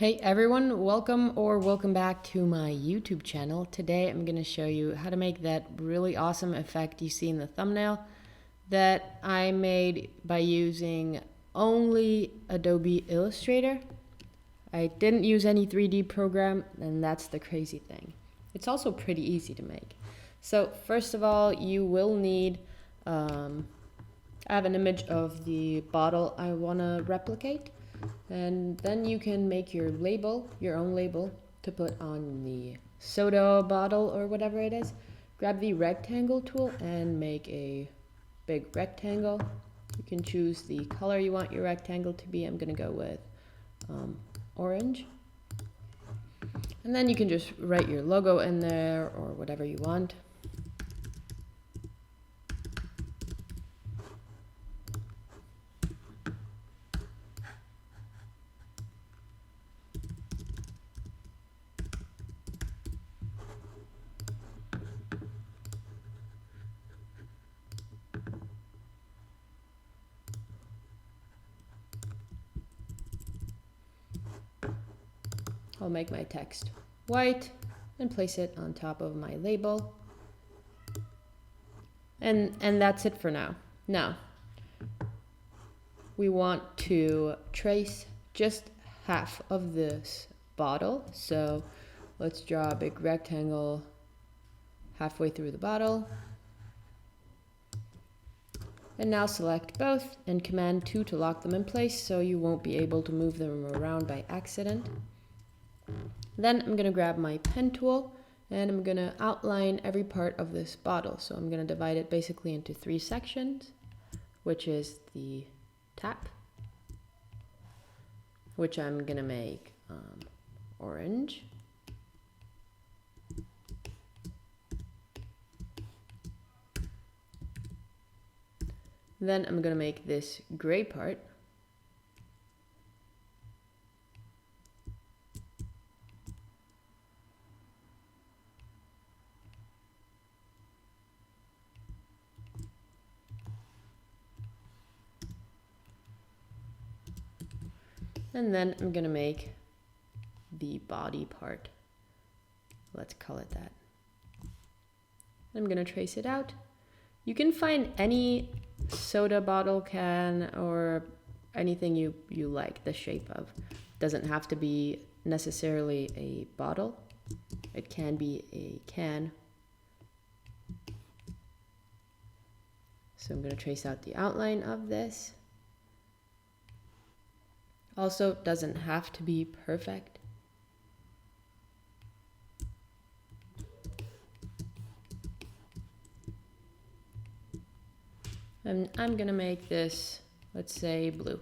Hey everyone, welcome back to my YouTube channel. Today I'm going to show you how to make that really awesome effect you see in the thumbnail that I made by using only Adobe Illustrator. I didn't use any 3D program, and that's the crazy thing. It's also pretty easy to make. So first of all, you will need, I have an image of the bottle I want to replicate. And then you can make your label, your own label, to put on the soda bottle or whatever it is. Grab the rectangle tool and make a big rectangle. You can choose the color you want your rectangle to be. I'm going to go with orange. And then you can just write your logo in there or whatever you want. I'll make my text white and place it on top of my label. And that's it for now. Now, we want to trace just half of this bottle. So let's draw a big rectangle halfway through the bottle. And now select both and Command 2 to lock them in place so you won't be able to move them around by accident. Then I'm going to grab my pen tool and I'm going to outline every part of this bottle. So I'm going to divide it basically into 3 sections, which is the tap, which I'm going to make orange. Then I'm going to make this gray part. And then I'm going to make the body part. Let's call it that. I'm going to trace it out. You can find any soda bottle can or anything you like the shape of. Doesn't have to be necessarily a bottle. It can be a can. So I'm going to trace out the outline of this. Also, doesn't have to be perfect. And I'm gonna make this, let's say, blue.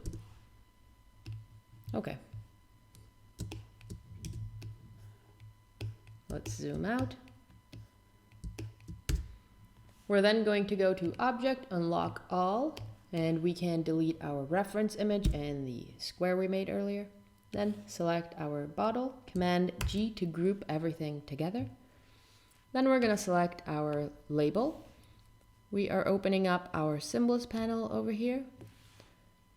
Okay. Let's zoom out. We're then going to go to Object, Unlock All, and we can delete our reference image and the square we made earlier. Then select our bottle, Command G to group everything together. Then we're going to select our label. We are opening up our symbols panel over here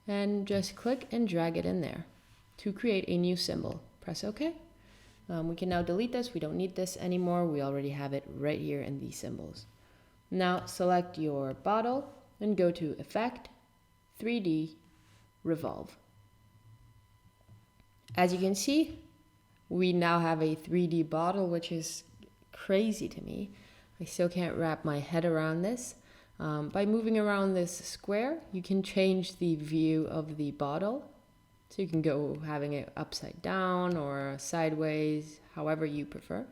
and just click and drag it in there to create a new symbol. Press OK. We can now delete this. We don't need this anymore. We already have it right here in these symbols. Now select your bottle and go to Effect, 3D, Revolve. As you can see, we now have a 3D bottle, which is crazy to me. I still can't wrap my head around this. By moving around this square, you can change the view of the bottle. So you can go having it upside down or sideways, however you prefer.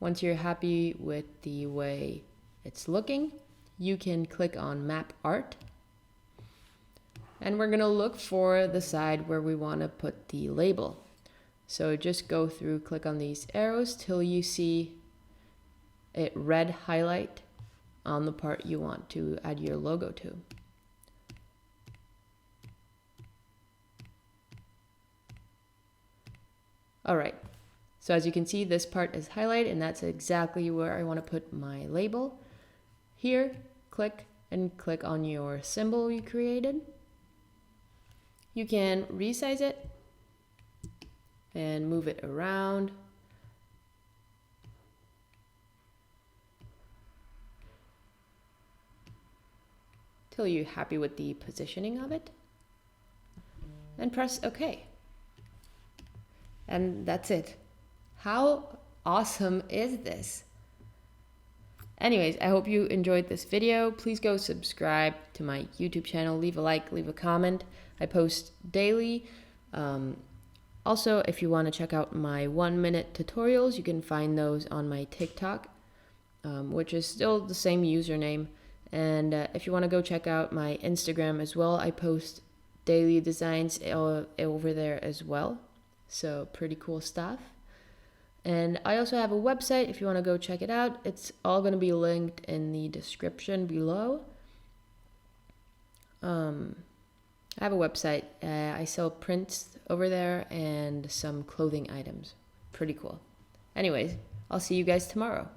Once you're happy with the way it's looking, you can click on Map Art. And we're going to look for the side where we want to put the label. So just go through, click on these arrows till you see it red highlight on the part you want to add your logo to. All right. So as you can see, this part is highlighted, and that's exactly where I want to put my label. Here, click and click on your symbol you created. You can resize it and move it around. Till you're happy with the positioning of it. And press OK. And that's it. How awesome is this? Anyways, I hope you enjoyed this video. Please go subscribe to my YouTube channel. Leave a like, leave a comment. I post daily. Also, if you want to check out my 1-minute tutorials, you can find those on my TikTok, which is still the same username. And if you want to go check out my Instagram as well, I post daily designs over there as well. So pretty cool stuff. And I also have a website if you want to go check it out. It's all going to be linked in the description below. I have a website. I sell prints over there and some clothing items. Pretty cool. Anyways, I'll see you guys tomorrow.